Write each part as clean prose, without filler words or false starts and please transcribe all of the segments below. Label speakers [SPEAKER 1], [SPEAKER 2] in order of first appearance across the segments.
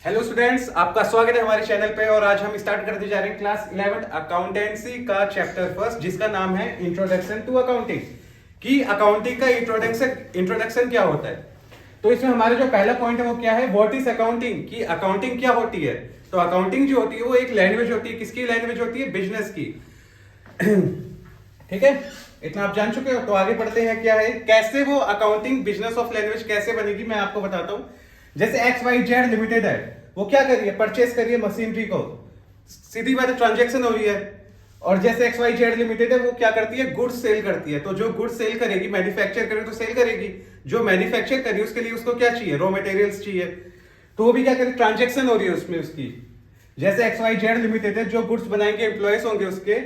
[SPEAKER 1] Hello students, आपका स्वागत है हमारे चैनल पे। और आज हम स्टार्ट करते जा रहे हैं क्लास 11 अकाउंटेंसी का चैप्टर फर्स्ट, जिसका नाम है इंट्रोडक्शन टू अकाउंटिंग। कि अकाउंटिंग का इंट्रोडक्शन क्या होता है। तो इसमें हमारे जो पहला पॉइंट है वो क्या है, व्हाट इज अकाउंटिंग, कि अकाउंटिंग क्या होती है। तो अकाउंटिंग जो होती है वो एक लैंग्वेज होती है। किसकी लैंग्वेज होती है? बिजनेस की। ठीक है, इतना आप जान चुके हो। तो आगे बढ़ते हैं, क्या है, कैसे वो अकाउंटिंग बिजनेस ऑफ लैंग्वेज कैसे बनेगी, मैं आपको बताता हूं। जैसे XYZ लिमिटेड है, वो क्या कर रही है, परचेस कर रही है मशीनरी को, सीधी बात है, ट्रांजैक्शन हो रही है। और जैसे XYZ लिमिटेड है, वो क्या करती है, गुड्स सेल करती है। तो जो गुड्स सेल करेगी, मैन्युफैक्चर करेगी तो सेल करेगी। जो मैन्युफैक्चर करेगी उसके लिए उसको क्या चाहिए, रॉ मटेरियल्स चाहिए। तो वो भी क्या करेगी, ट्रांजैक्शन हो रही है उसमें उसकी। जैसे XYZ लिमिटेड है, जो गुड्स बनाएंगे, एम्प्लॉयज होंगे उसके,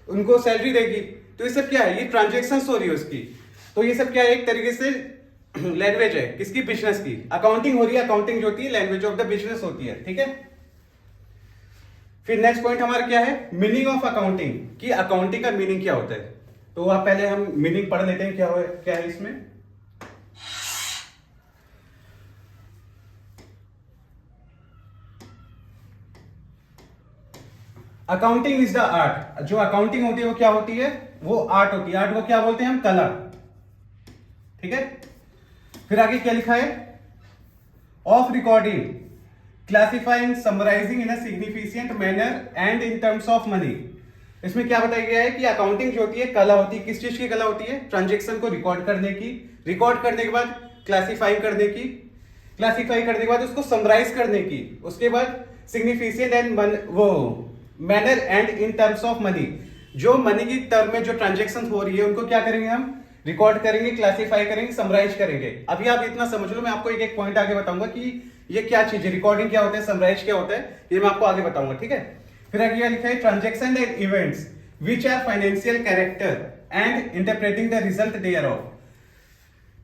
[SPEAKER 1] उनको सैलरी देगी। तो ये सब क्या है, ये ट्रांजैक्शन हो रही है उसकी। तो ये सब क्या है, एक तरीके से लैंग्वेज है किसकी, बिजनेस की। अकाउंटिंग हो रही है, अकाउंटिंग जो होती है लैंग्वेज ऑफ द बिजनेस होती है। ठीक है, फिर नेक्स्ट पॉइंट हमारा क्या है, मीनिंग ऑफ अकाउंटिंग, कि अकाउंटिंग का मीनिंग क्या होता है। तो आप पहले हम मीनिंग पढ़ लेते हैं, क्या है इसमें। Accounting is the art. जो अकाउंटिंग होती है वो क्या होती है, वो आर्ट होती है। आर्ट को क्या बोलते हैं हम, कला। ठीक है, फिर आगे क्या लिखा है, of recording, classifying, summarising in a significant manner and in terms of money. इसमें क्या बताया गया है कि अकाउंटिंग जो होती है कला होती है। किस चीज की कला होती है, ट्रांजैक्शन को रिकॉर्ड करने की। रिकॉर्ड करने के बाद क्लासिफाई करने की, क्लासिफाई करने के बाद उसको समराइज करने की, उसके बाद सिग्निफिकेंट एंड वो manner and in terms of money. जो मनी की टर्म में जो ट्रांजैक्शन हो रही है उनको क्या करेंगे हम, रिकॉर्ड करेंगे, क्लासिफाई करेंगे, समराइज करेंगे। अभी आप इतना समझ लो, मैं आपको एक एक पॉइंट आगे बताऊंगा कि ये क्या चीज है, रिकॉर्डिंग क्या होता है, समराइज क्या होता है, ये मैं आपको आगे बताऊंगा। ठीक है, फिर आगे लिखा है, transaction and events which are financial character and interpreting the result thereof.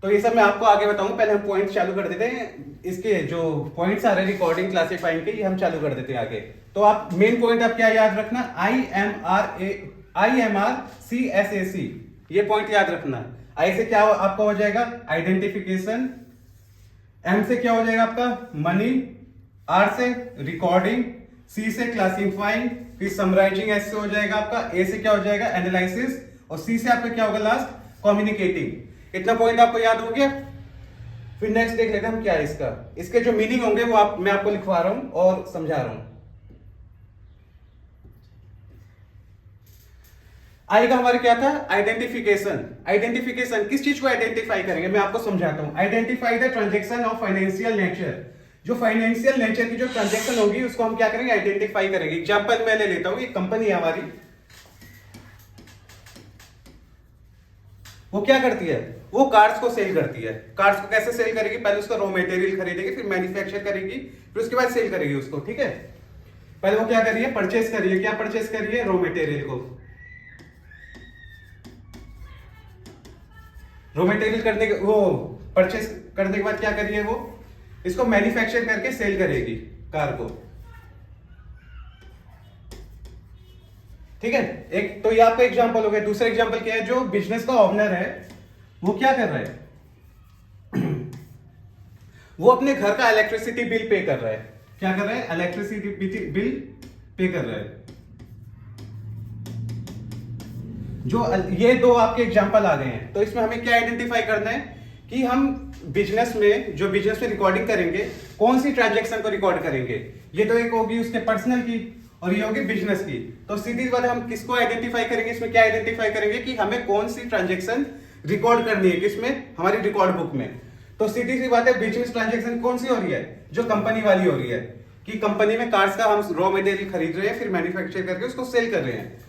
[SPEAKER 1] तो ये सब मैं आपको आगे बताऊंगा, पहले हम पॉइंट चालू कर देते हैं। इसके जो पॉइंट्स आ रहे हैं रिकॉर्डिंग, क्लासिफाइंग के, ये हम चालू कर देते हैं आगे। तो आप मेन पॉइंट आप क्या याद रखना, IMRCSAC, ये पॉइंट याद रखना। आई से क्या आपका हो जाएगा, आइडेंटिफिकेशन। M से क्या हो जाएगा आपका, मनी। R से रिकॉर्डिंग। C से क्लासिफाइंग। फिर समराइजिंग S से हो जाएगा आपका। A से क्या हो जाएगा, एनालिसिस। और C से आपका क्या होगा लास्ट, कम्युनिकेटिंग। इतना पॉइंट आपको याद हो गया। फिर नेक्स्ट देख लेते हैं हम क्या है इसका। इसके जो मीनिंग होंगे वो मैं आपको लिखवा रहा हूं और समझा रहा हूं। आएगा हमारे क्या था, आइडेंटिफिकेशन। आइडेंटिफिकेशन किस चीज को आइडेंटिफाई करेंगे, मैं आपको समझाता हूं। Identify the transaction of financial nature. जो फाइनेंशियल नेचर की जो ट्रांजैक्शन होगी उसको हम क्या करेंगे, आइडेंटिफाई करेंगे। एग्जांपल मैं ले लेता हूं, एक कंपनी है हमारी, वो क्या करती है, वो कार्स को सेल करती है। कार्स को कैसे सेल करेगी, पहले उसका रॉ मटेरियल खरीदेगी, फिर मैन्युफैक्चर करेगी, फिर उसके बाद सेल करेगी उसको। ठीक है, पहले वो क्या कर रही है, परचेस कर रही है। क्या परचेस कर रही है, रॉ मटेरियल को। रॉ मटेरियल करने के वो परचेस करने के बाद क्या करिए, वो इसको मैन्युफैक्चर करके सेल करेगी कार को। ठीक है, एक तो ये आपका एग्जांपल हो गया। दूसरा एग्जांपल क्या है, जो बिजनेस का ओनर है वो क्या कर रहा है वो अपने घर का इलेक्ट्रिसिटी बिल पे कर रहा है। क्या कर रहा है, इलेक्ट्रिसिटी बिल पे कर रहा है। जो ये दो आपके एग्जांपल आ गए हैं। तो इसमें हमें क्या आइडेंटिफाई करना है कि हम बिजनेस में रिकॉर्डिंग करेंगे, कौन सी ट्रांजैक्शन को रिकॉर्ड करेंगे। ये तो एक होगी उसके पर्सनल की और ये होगी बिजनेस की। तो सीधी बात हम किसको आइडेंटिफाई करेंगे, इसमें क्या आइडेंटिफाई करेंगे कि हमें कौन सी ट्रांजैक्शन रिकॉर्ड करनी है, किसमें, हमारी रिकॉर्ड बुक में। तो सीधी सी बात है, बिजनेस ट्रांजैक्शन कौन सी हो रही है, जो कंपनी वाली हो रही है, कि कंपनी में कार्स का हम रॉ मटेरियल खरीद रहे हैं, फिर मैन्युफैक्चर करके उसको सेल कर रहे हैं।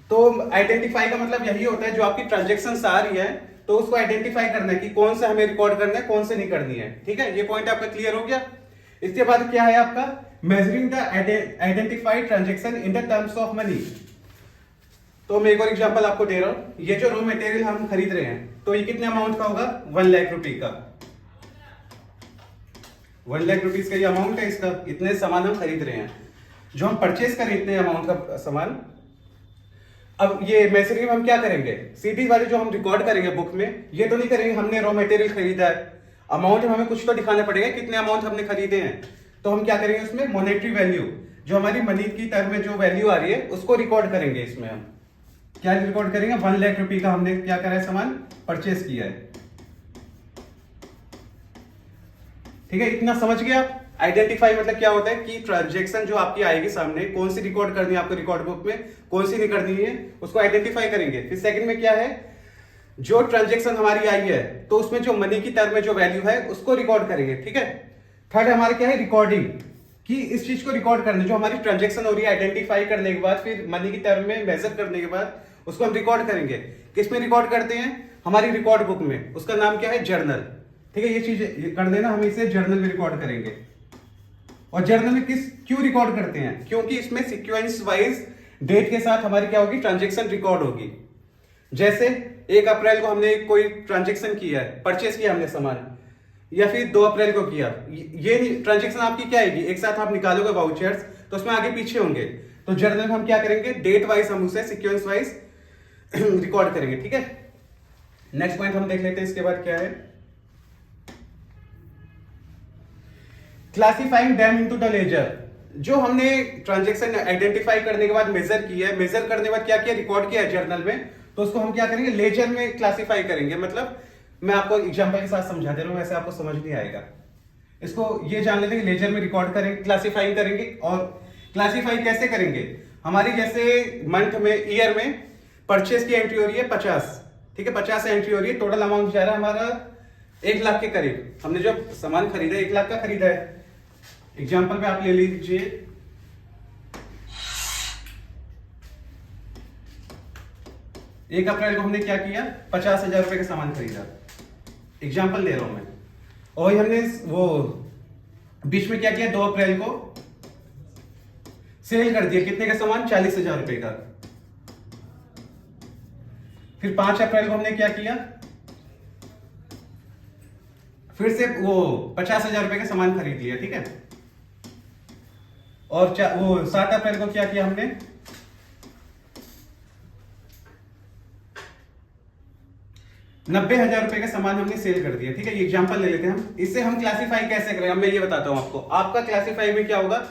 [SPEAKER 1] तो आइडेंटिफाई का मतलब यही होता है, जो आपकी ट्रांजैक्शन आ रही है तो उसको आइडेंटिफाई करना है कि कौन सा हमें रिकॉर्ड करना है, कौन से नहीं करनी है। ठीक है, ये पॉइंट आपका क्लियर हो गया। इसके बाद क्या है आपका, measuring the identified transaction in the terms of money. तो मैं एक और एग्जांपल आपको दे रहा हूं। ये जो रॉ मटेरियल हम खरीद रहे हैं, तो ये कितने अमाउंट का होगा, 1 लाख रुपए का। 1 लाख रुपीज का ये अमाउंट है इसका, इतने सामान हम खरीद रहे हैं। जो हम परचेज करें इतने अमाउंट का सामान, अब ये मेजरिंग में हम क्या करेंगे, सीधी वाले जो हम रिकॉर्ड करेंगे बुक में, ये तो नहीं करेंगे हमने रॉ मटेरियल खरीदा है। अमाउंट में हमें कुछ तो दिखाना पड़ेगा, कितने अमाउंट हमने खरीदे हैं। तो हम क्या करेंगे उसमें मॉनेटरी वैल्यू, जो हमारी मनी की टर्म में जो वैल्यू आ रही है उसको रिकॉर्ड करेंगे। इसमें हम क्या रिकॉर्ड करेंगे, 1 लाख रुपए का हमने क्या करा है, सामान परचेस किया है। ठीक है, इतना समझ गए आप। आइडेंटिफाई मतलब क्या होता है कि ट्रांजेक्शन जो आपकी आएगी सामने, कौन सी रिकॉर्ड करनी है आपको रिकॉर्ड बुक में, कौन सी नहीं करनी है, उसको आइडेंटिफाई करेंगे। फिर सेकंड में क्या है, जो ट्रांजेक्शन हमारी आई है तो उसमें जो मनी की टर्म में जो वैल्यू है उसको रिकॉर्ड करेंगे। ठीक है, थर्ड हमारा क्या है, रिकॉर्डिंग, कि इस चीज को रिकॉर्ड करना, जो हमारी ट्रांजेक्शन हो रही है आइडेंटिफाई करने के बाद, फिर मनी की टर्म में मेजर करने के बाद उसको हम रिकॉर्ड करेंगे। किस में रिकॉर्ड करते हैं, हमारी रिकॉर्ड बुक में, उसका नाम क्या है, जर्नल। ठीक है, ये चीज कर देना, हम इसे जर्नल में रिकॉर्ड करेंगे। और जर्नल में क्यों रिकॉर्ड करते हैं, क्योंकि इसमें सीक्वेंस वाइज डेट के साथ हमारी क्या होगी, ट्रांजेक्शन रिकॉर्ड होगी। जैसे 1 अप्रैल को हमने कोई ट्रांजेक्शन किया है, परचेस किया हमने सामान, या फिर 2 अप्रैल को किया, ये ट्रांजेक्शन आपकी क्या आएगी, एक साथ आप निकालोगे वाउचर्स तो उसमें आगे पीछे होंगे। तो जर्नल में हम क्या करेंगे, डेट वाइज हम उसे सीक्वेंस वाइज रिकॉर्ड करेंगे। ठीक है, नेक्स्ट पॉइंट हम देख लेते हैं इसके बाद क्या है, classifying them into the ledger. जो हमने ट्रांजेक्शन आइडेंटिफाई करने के बाद मेजर किया है, मेजर करने के बाद क्या किया, रिकॉर्ड किया है जर्नल में, तो उसको हम क्या करेंगे, लेजर में क्लासिफाई करेंगे। मतलब मैं आपको एग्जांपल के साथ समझा दे रहा हूं, वैसे आपको समझ नहीं आएगा। इसको ये जान लेते हैं, लेजर में रिकॉर्ड करेंगे, क्लासिफाई करेंगे। और क्लासिफाई कैसे करेंगे, हमारी जैसे मंथ में, ईयर में परचेस की एंट्री हो रही है 50, ठीक है, 50 एंट्री हो रही है, टोटल अमाउंट जा रहा है हमारा 1 लाख के करीब। हमने जो सामान खरीदा 1 लाख का खरीदा है। एग्जाम्पल पे आप ले लीजिए, एक अप्रैल को हमने क्या किया, 50,000 रुपए का सामान खरीदा, एग्जाम्पल ले रहा हूं मैं। और हमने वो बीच में क्या किया, 2 अप्रैल को सेल कर दिया, कितने का सामान, 40,000 रुपए का। फिर 5 अप्रैल को हमने क्या किया, फिर से वो 50,000 रुपए का सामान खरीद लिया। ठीक है, और वो 7 अप्रैल को क्या किया हमने, 90,000 रुपए का सामान हमने सेल कर दिया। ठीक है, ये एग्जांपल ले लेते हैं हम। इससे हम क्लासिफाई कैसे करेंगे, मैं ये बताता हूं आपको। आपका क्लासिफाई में क्या होगा,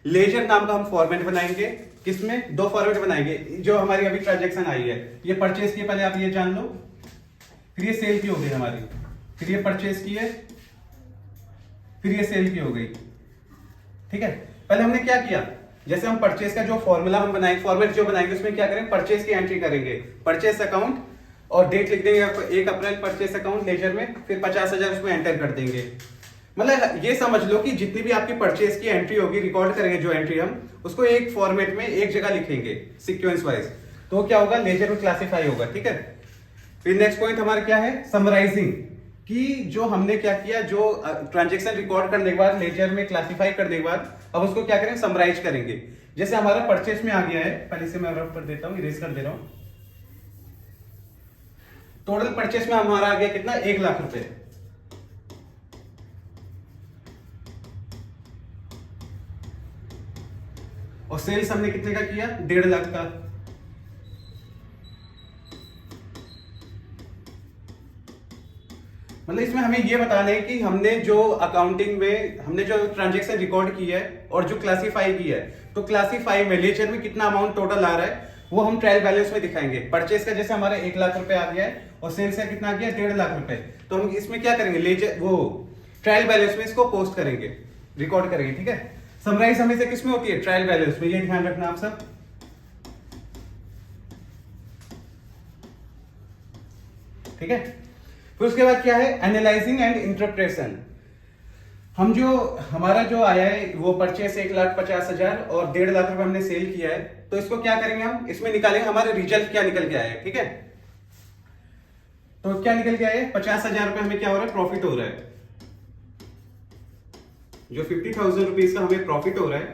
[SPEAKER 1] लेजर नाम का हम फॉर्मेट बनाएंगे। किसमें, 2 फॉर्मेट बनाएंगे। जो हमारी अभी ट्रांजेक्शन आई है, ये परचेस की, पहले आप ये जान लो, फिर ये सेल की हो गई हमारी, फिर ये परचेस की है, फिर ये सेल की हो गई। ठीक है, पहले हमने क्या किया, जैसे हम परचेस का जो फॉर्मूला हम बनाएंगे, फॉर्मेट जो बनाएंगे, उसमें क्या करेंगे, परचेस की एंट्री करेंगे, परचेस अकाउंट, और डेट लिख देंगे 1 अप्रैल परचेस अकाउंट लेजर में, फिर 50,000 उसमें एंटर कर देंगे। मतलब ये समझ लो कि जितनी भी आपकी परचेस की एंट्री होगी, रिकॉर्ड करेंगे जो एंट्री, हम उसको एक फॉर्मेट में एक जगह लिखेंगे सीक्वेंस वाइज, तो क्या होगा, लेजर में क्लासिफाई होगा। ठीक है, फिर नेक्स्ट पॉइंट हमारा क्या है, समराइजिंग, कि जो हमने क्या किया, जो ट्रांजेक्शन रिकॉर्ड करने के बाद, लेजर में क्लासिफाई करने के बाद, अब उसको क्या करेंगे, समराइज करेंगे। जैसे हमारा परचेस में आ गया है, पहले से मैं रफ कर देता हूं, इरेज कर दे रहा हूं। टोटल परचेस में हमारा आ गया कितना, 1 लाख रुपए। और सेल्स हमने कितने का किया, 1.5 लाख का। मतलब इसमें हमें यह बताना है कि हमने जो अकाउंटिंग में हमने जो ट्रांजेक्शन रिकॉर्ड की है और जो क्लासिफाई की है, तो क्लासिफाई में लेजर में कितना अमाउंट टोटल आ रहा है वो हम ट्रायल बैलेंस में दिखाएंगे। परचेस का जैसे हमारा 1 लाख रुपए आ गया है और सेल्स का कितना आ गया, 1.5 लाख रुपए, तो हम इसमें क्या करेंगे, लेजर वो ट्रायल बैलेंस में इसको पोस्ट करेंगे, रिकॉर्ड करेंगे। ठीक है, समराइज हमेशा किसमें होती है, ट्रायल बैलेंस में, ये ध्यान रखना आप सब। ठीक है, फिर उसके बाद क्या है, एनालाइजिंग एंड इंटरप्रेशन। हम जो हमारा जो आया है वो परचेस 1,50,000 और 1.5 लाख रुपए हमने सेल किया है, तो इसको क्या करेंगे, हम इसमें निकालेंगे हमारे रिजल्ट क्या निकल के आया है। ठीक है, तो क्या निकल के आया है, 50,000 रुपए हमें क्या हो रहा है, प्रॉफिट हो रहा है। जो 50,000 रुपीज का हमें प्रॉफिट हो रहा है,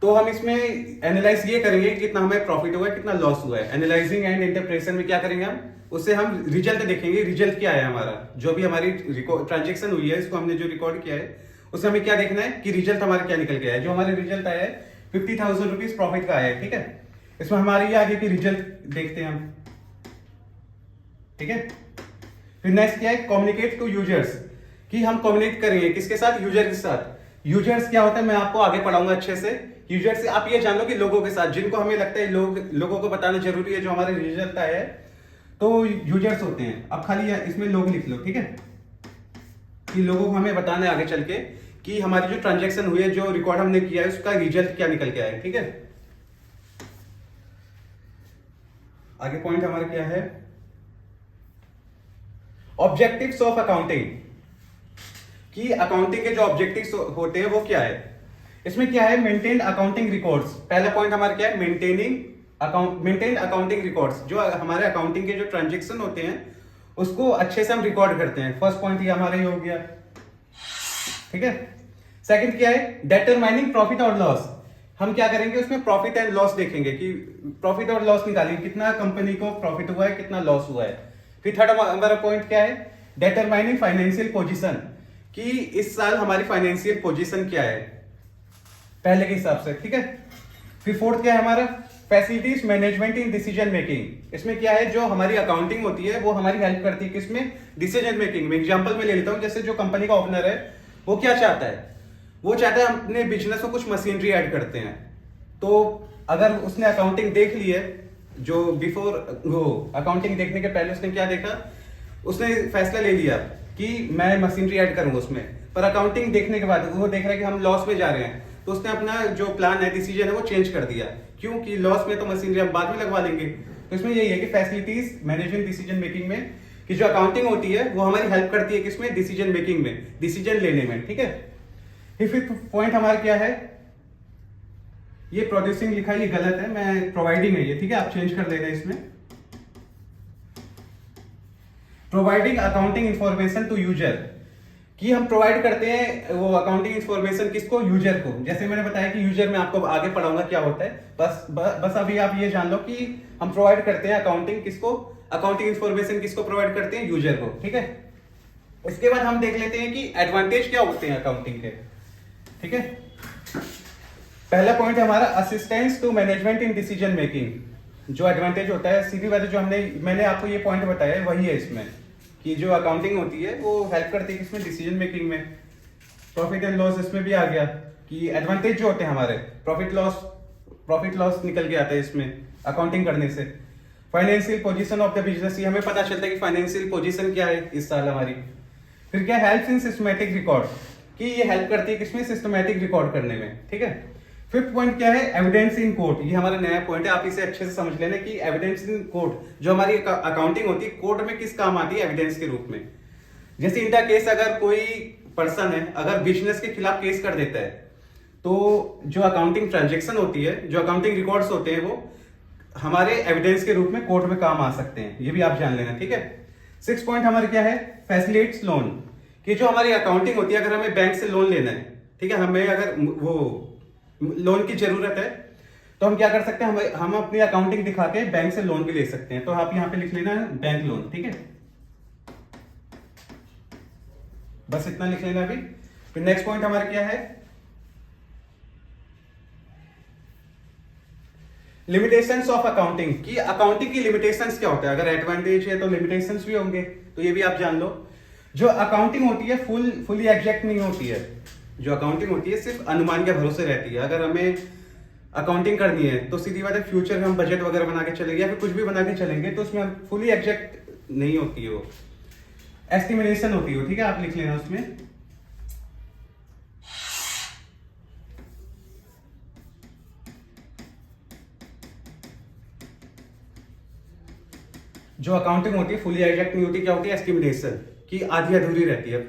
[SPEAKER 1] तो हम इसमें एनालाइज ये करेंगे कितना हमें प्रॉफिट हुआ है, कितना लॉस हुआ है। एनालाइजिंग एंड इंटरप्रेशन में क्या करेंगे, हम उससे हम रिजल्ट देखेंगे, रिजल्ट क्या है हमारा, जो भी हमारी ट्रांजेक्शन हुई है, इसको हमने जो रिकॉर्ड किया है, उससे हमें क्या देखना है कि रिजल्ट हमारा क्या निकल के आया है। जो हमारे रिजल्ट आया है 50,000 रुपीज प्रॉफिट का आया है। ठीक है, इसमें हमारे ये आगे की रिजल्ट देखते हैं हम। ठीक है, फिर नेक्स्ट क्या है, कम्युनिकेट टू यूजर्स, कि हम कम्युनिकेट करेंगे किसके साथ, यूजर के साथ, यूजर्स क्या होता है मैं आपको आगे पढ़ाऊंगा अच्छे से। यूजर्स से आप ये जान लो कि लोगों के साथ, जिनको हमें लगता है लोगों को बताना जरूरी है, जो हमारे रिजल्ट आए है, तो यूजर्स होते हैं। अब खाली इसमें लोग लिख लो, ठीक है, कि लोगों को हमें बताना है आगे चल के कि हमारी जो ट्रांजेक्शन हुई है, जो रिकॉर्ड हमने किया है, उसका रिजल्ट क्या निकल के आया है। ठीक है, आगे पॉइंट हमारा क्या है, ऑब्जेक्टिव्स ऑफ अकाउंटिंग, कि अकाउंटिंग के जो ऑब्जेक्टिव्स होते हैं वो क्या है। इसमें क्या है, मेंटेन अकाउंटिंग रिकॉर्ड्स। पहला पॉइंट हमारा क्या है, मेंटेन अकाउंटिंग रिकॉर्ड्स। जो हमारे अकाउंटिंग के जो ट्रांजेक्शन होते हैं उसको अच्छे से हम रिकॉर्ड करते हैं। फर्स्ट पॉइंट ये हमारा ये हो गया, ठीक है। सेकंड क्या है, डिटरमाइनिंग प्रॉफिट और लॉस। हम क्या करेंगे, उसमें प्रॉफिट एंड लॉस देखेंगे कि प्रॉफिट और लॉस निकालेंगे, कितना कंपनी को प्रॉफिट हुआ है, कितना लॉस हुआ है। फिर थर्ड हमारा पॉइंट क्या है, डिटरमाइनिंग फाइनेंशियल पोजीशन, कि इस साल हमारी फाइनेंशियल पोजीशन क्या है पहले के हिसाब से। ठीक है, फिर फोर्थ क्या है हमारा, facilities management in decision making. इसमें क्या है, जो हमारी अकाउंटिंग होती है वो हमारी हेल्प करती है किसमें, डिसीजन मेकिंग में। एग्जांपल में ले लेता हूं, जैसे जो कंपनी का ओनर है वो क्या चाहता है, वो चाहता है अपने बिजनेस में कुछ मशीनरी ऐड करते हैं। तो अगर उसने अकाउंटिंग देख ली है, जो बिफोर वो अकाउंटिंग देखने के पहले उसने क्या देखा, उसने फैसला ले लिया कि मैं मशीनरी ऐड करूंगा उसमें, पर अकाउंटिंग देखने के बाद वो देख रहा है कि हम लॉस में जा रहे हैं, तो उसने अपना जो प्लान है, डिसीजन है, वो चेंज कर दिया। क्यों कि लॉस में तो मशीनरी हम बाद में लगवा लेंगे। तो इसमें यही है कि फैसिलिटीज मैनेजमेंट डिसीजन मेकिंग में, कि जो अकाउंटिंग होती है वो हमारी हेल्प करती है किसमें, डिसीजन मेकिंग में, डिसीजन लेने में। ठीक है, फिफ्थ पॉइंट हमारा क्या है, ये प्रोड्यूसिंग लिखा है, ये गलत है, मैं प्रोवाइडिंग है ये, ठीक है, आप चेंज कर देना इसमें। Providing accounting information to user, कि हम प्रोवाइड करते हैं वो अकाउंटिंग इंफॉर्मेशन किसको, यूजर को। जैसे मैंने बताया कि यूजर में आपको आगे पढ़ाऊंगा क्या होता है, बस अभी आप ये जान लो कि हम प्रोवाइड करते हैं अकाउंटिंग किसको, अकाउंटिंग इंफॉर्मेशन किसको प्रोवाइड करते हैं, यूजर को। ठीक है, इसके बाद हम देख लेते हैं कि एडवांटेज क्या होते हैं अकाउंटिंग के। ठीक है, पहला पॉइंट है हमारा assistance to management in decision making. जो एडवांटेज होता है, सीधी बात है, जो मैंने आपको ये पॉइंट बताया है वही है इसमें, कि जो अकाउंटिंग होती है वो हेल्प करती है किसमें, डिसीजन मेकिंग में। प्रॉफिट एंड लॉस इसमें भी आ गया, कि एडवांटेज जो होते हैं हमारे, प्रॉफिट लॉस निकल के आता है इसमें अकाउंटिंग करने से। Financial position of the business, ये हमें पता चलता है कि फाइनेंशियल पोजीशन क्या है इस साल हमारी। फिर क्या, हेल्प इन सिस्टमैटिक रिकॉर्ड, कि ये हेल्प करती है किसमें, सिस्टमैटिक रिकॉर्ड करने में। ठीक है, फिफ्थ पॉइंट क्या है, एविडेंस इन कोर्ट। ये हमारा नया पॉइंट है, आप इसे अच्छे से समझ लेना कि एविडेंस इन कोर्ट, जो हमारी अकाउंटिंग होती है कोर्ट में किस काम आती है एविडेंस के रूप में। जैसे इनका केस, अगर कोई पर्सन है अगर बिजनेस के खिलाफ केस कर देता है, तो जो अकाउंटिंग ट्रांजेक्शन होती है, जो अकाउंटिंग रिकॉर्ड्स होते हैं, वो हमारे एविडेंस के रूप में कोर्ट में काम आ सकते हैं। ये भी आप जान लेना। ठीक है, सिक्स पॉइंट हमारे क्या है, फैसिलिटेट्स लोन, कि जो हमारी अकाउंटिंग होती है, अगर हमें बैंक से लोन लेना है, ठीक है, हमें अगर वो लोन की जरूरत है, तो हम क्या कर सकते हैं, हम अपनी अकाउंटिंग दिखा के बैंक से लोन भी ले सकते हैं। तो आप यहां पे लिख लेना बैंक लोन। ठीक है, बस इतना लिख लेना अभी। फिर नेक्स्ट पॉइंट हमारा क्या है, लिमिटेशंस ऑफ अकाउंटिंग, की अकाउंटिंग की लिमिटेशंस क्या होता है। अगर एडवांटेज है तो लिमिटेशंस भी होंगे, तो ये भी आप जान लो। जो अकाउंटिंग होती है फुली एग्जैक्ट नहीं होती है। जो अकाउंटिंग होती है सिर्फ अनुमान के भरोसे रहती है। अगर हमें अकाउंटिंग करनी है तो सीधी बात है, फ्यूचर में हम बजट वगैरह बना के चलेंगे या फिर कुछ भी बना के चलेंगे, तो उसमें फुली एग्जैक्ट नहीं होती है, वो एस्टिमेशन होती है। ठीक है, आप लिख लेना उसमें। जो अकाउंटिंग होती है फुली एग्जैक्ट नहीं होती, क्या होती है, एस्टिमेशन, की आधी अधूरी रहती है,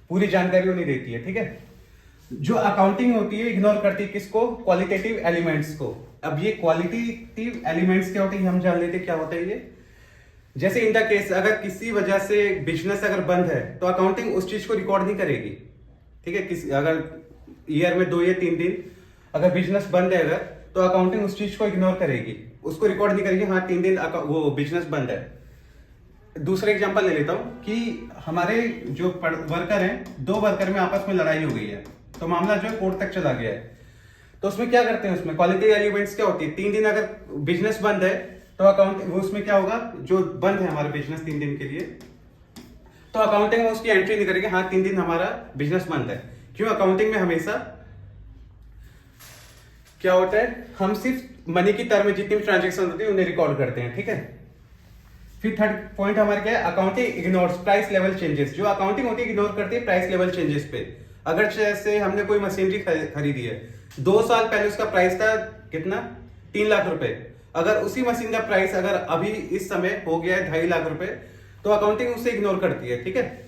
[SPEAKER 1] पूरी जानकारी वो नहीं देती है। ठीक है, जो अकाउंटिंग होती है इग्नोर करती है किसको, क्वालिटेटिव एलिमेंट्स को। अब ये क्वालिटेटिव एलिमेंट्स क्या होते हैं हम जान लेते हैं क्या होता है ये। जैसे इन द केस, अगर किसी वजह से बिजनेस अगर बंद है तो अकाउंटिंग उस चीज को रिकॉर्ड नहीं करेगी। ठीक है, अगर ईयर में 2 या 3 दिन अगर बिजनेस बंद है अगर, तो अकाउंटिंग उस चीज को इग्नोर करेगी, उसको रिकॉर्ड नहीं करेगी, हाँ 3 दिन वो बिजनेस बंद है। दूसरा एग्जांपल ले लेता हूं कि हमारे जो वर्कर हैं, 2 वर्कर में आपस में लड़ाई हो गई है, तो मामला जो है कोर्ट तक चला गया है। तो उसमें क्या करते हैं, उसमें क्वालिटी एलिमेंट्स क्या होती है, 3 दिन अगर बिजनेस बंद है तो अकाउंट उसमें क्या होगा, जो बंद है हमारा बिजनेस 3 दिन के लिए, तो अकाउंटिंग में उसकी एंट्री नहीं करेगी, हाँ 3 दिन हमारा बिजनेस बंद है। क्यों अकाउंटिंग में हमेशा क्या होता है, हम सिर्फ मनी की टर्म में जितनी भी ट्रांजेक्शन होती है उन्हें रिकॉर्ड करते हैं, ठीक है। फिर थर्ड पॉइंट हमारे क्या है, accounting ignores price level changes. जो अकाउंटिंग होती है इग्नोर करती है प्राइस लेवल चेंजेस पे। अगर जैसे हमने कोई मशीनरी खरीदी है, 2 साल पहले उसका प्राइस था कितना, 3 लाख रुपए, अगर उसी मशीन का प्राइस अगर अभी इस समय हो गया है 2.5 लाख रुपए, तो अकाउंटिंग उसे इग्नोर करती है, ठीक है।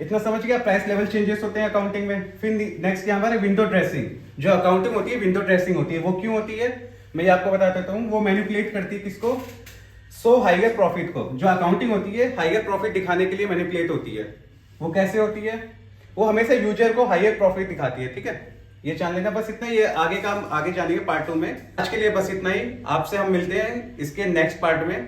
[SPEAKER 1] इतना समझ गया, प्राइस लेवल चेंजेस होते हैं अकाउंटिंग में। फिर नेक्स्ट क्या हमारे विंडो ड्रेसिंग। जो अकाउंटिंग होती है विंडो ड्रेसिंग होती है। वो क्यों होती है मैं ये आपको बता देता हूँ। वो मैनिपुलेट करती है किसको, सो हाइयर प्रॉफिट को। जो अकाउंटिंग होती है हाइयर प्रॉफिट दिखाने के लिए मैनिपुलेट होती है। वो कैसे होती है, वो हमेशा यूजर को हाइयर प्रॉफिट दिखाती है, ठीक है। ये जान लेना बस इतना। ये आगे जानेंगे पार्ट 2 में। आज के लिए बस इतना ही। आपसे हम मिलते हैं इसके नेक्स्ट पार्ट में।